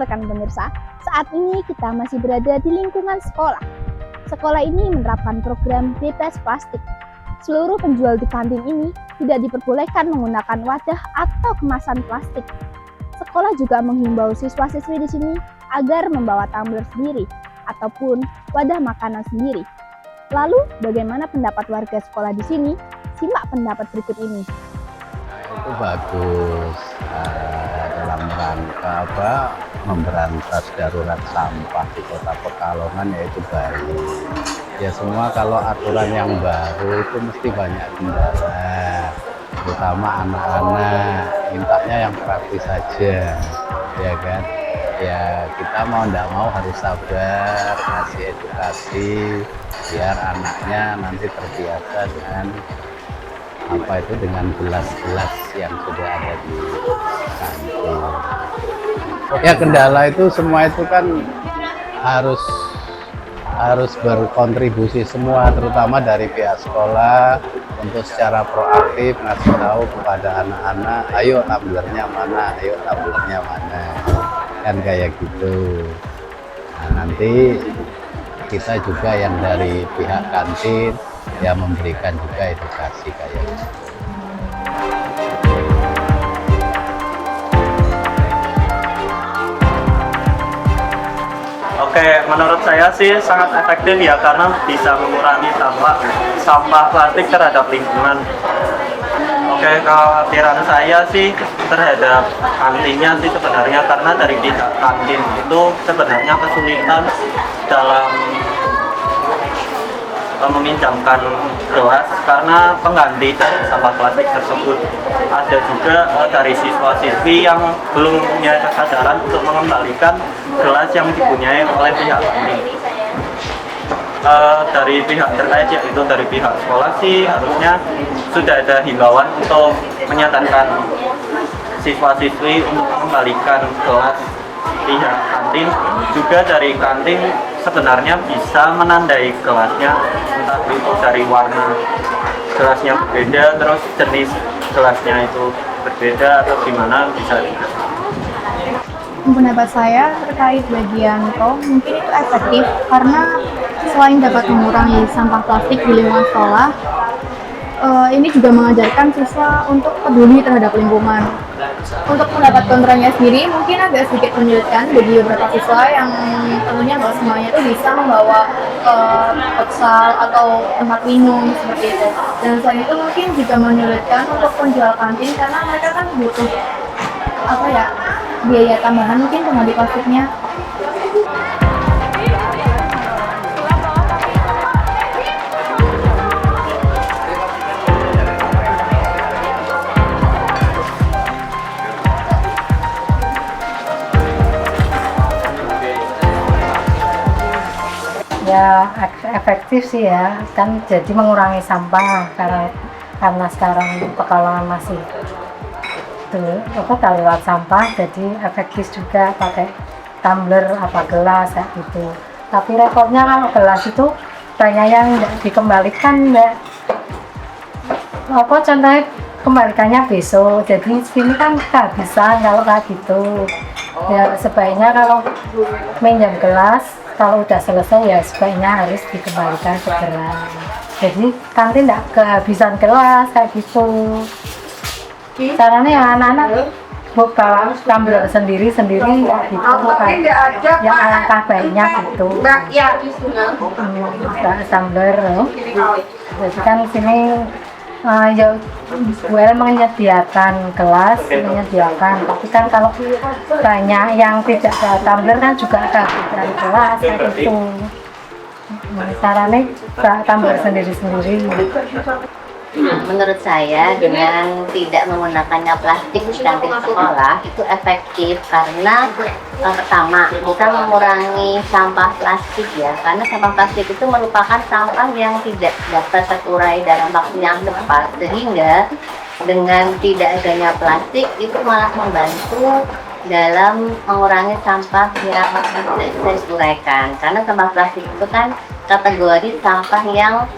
rekan pemirsa, saat ini kita masih berada di lingkungan sekolah. Sekolah ini menerapkan program bebas plastik. Seluruh penjual di kantin ini tidak diperbolehkan menggunakan wadah atau kemasan plastik. Sekolah juga menghimbau siswa-siswi di sini agar membawa tumbler sendiri ataupun wadah makanan sendiri. Lalu, bagaimana pendapat warga sekolah di sini? Simak pendapat berikut ini. Itu bagus dalam rangka memberantas darurat sampah di Kota Pekalongan, yaitu baik. Ya semua kalau aturan yang baru itu mesti banyak kendala, terutama anak-anak mintanya yang praktis saja, ya kan? Ya kita mau tidak mau harus sabar, kasih edukasi biar anaknya nanti terbiasa dengan gelas-gelas yang sudah ada di kantin. Ya kendala itu semua itu kan harus berkontribusi semua, terutama dari pihak sekolah untuk secara proaktif ngasih tahu kepada anak-anak, ayo tumblernya mana, kan kayak gitu. Nah, nanti kita juga yang dari pihak kantin ya memberikan juga edukasi kayak gitu. Oke, menurut saya sih sangat efektif ya, karena bisa mengurangi sampah plastik terhadap lingkungan. Oke, kekhawatiran saya sih terhadap kantinnya sih sebenarnya, karena dari pihak kantin itu sebenarnya kesulitan dalam meminjamkan gelas karena pengganti dari sampah plastik tersebut. Ada juga dari siswa-siswi yang belum punya kesadaran untuk mengembalikan gelas yang dipunyai oleh pihak kantin. Dari pihak terkait, yaitu dari pihak sekolah sih harusnya sudah ada himbauan untuk menyadarkan siswa-siswi untuk mengembalikan gelas pihak kantin. Juga dari kantin sebenarnya bisa menandai gelasnya, entah itu dari warna gelasnya berbeda, terus jenis gelasnya itu berbeda atau gimana, bisa. Pendapat saya terkait bagian pro mungkin itu efektif karena selain dapat mengurangi sampah plastik di lingkungan sekolah, ini juga mengajarkan siswa untuk peduli terhadap lingkungan. Untuk pendapat kontranya sendiri mungkin agak sedikit menyulitkan bagi beberapa siswa yang tentunya nggak semuanya itu bisa membawa futsal atau tempat minum seperti itu. Dan selain itu mungkin juga menyulitkan untuk penjual kantin karena mereka kan butuh biaya tambahan mungkin pengganti plastiknya. Ya efektif sih ya, kan jadi mengurangi sampah karena sekarang Pekalongan masih lewat sampah, jadi efektif juga pakai tumbler gelas kayak gitu. Tapi repotnya kalau gelas itu banyak yang dikembalikan, contohnya kembalikannya besok, jadi sini kan kehabisan kalau kayak gitu. Ya sebaiknya kalau minjam gelas, kalau udah selesai ya sebaiknya harus dikembalikan segera. Jadi kantin tidak kehabisan gelas kayak gitu. Caranya ya anak-anak bawa tumbler sendiri gitu kan. Yang alangkah baiknya gitu. Tumbler. Jadi kan sini menyediakan gelas, tapi kan kalau banyak yang tidak ada tumbler kan juga kehabisan gelas kayak gitu. Caranya tumbler sendiri-sendiri. Menurut saya dengan tidak menggunakannya plastik di kantin sekolah itu efektif karena pertama kita mengurangi sampah plastik ya, karena sampah plastik itu merupakan sampah yang tidak dapat terurai dalam waktu yang cepat, sehingga dengan tidak adanya plastik itu malah membantu dalam mengurangi sampah yang tidak bisa diuraikan, karena sampah plastik itu kan kategori sampah yang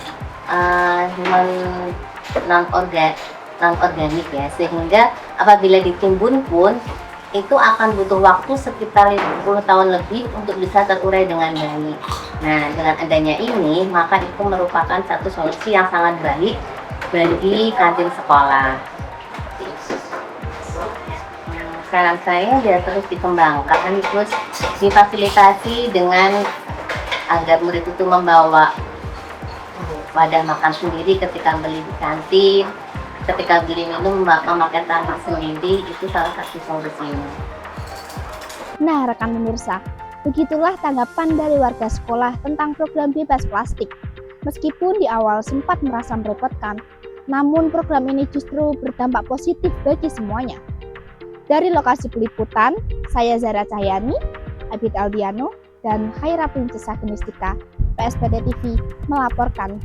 non organik ya, sehingga apabila ditimbun pun itu akan butuh waktu sekitar 50 tahun lebih untuk bisa terurai dengan baik. Nah, dengan adanya ini, maka itu merupakan satu solusi yang sangat baik bagi kantin sekolah. Saran saya ya terus dikembangkan, terus difasilitasi dengan agar murid itu membawa wadah makan sendiri ketika beli di kantin, ketika beli minum memakai tangan sendiri, itu salah satu solusinya. Nah, rekan pemirsa, begitulah tanggapan dari warga sekolah tentang program bebas plastik. Meskipun di awal sempat merasa merepotkan, namun program ini justru berdampak positif bagi semuanya. Dari lokasi peliputan, saya Zara Cahyani, Abid Aldiano, dan Khaira Princesa Genistika, PSPD TV melaporkan.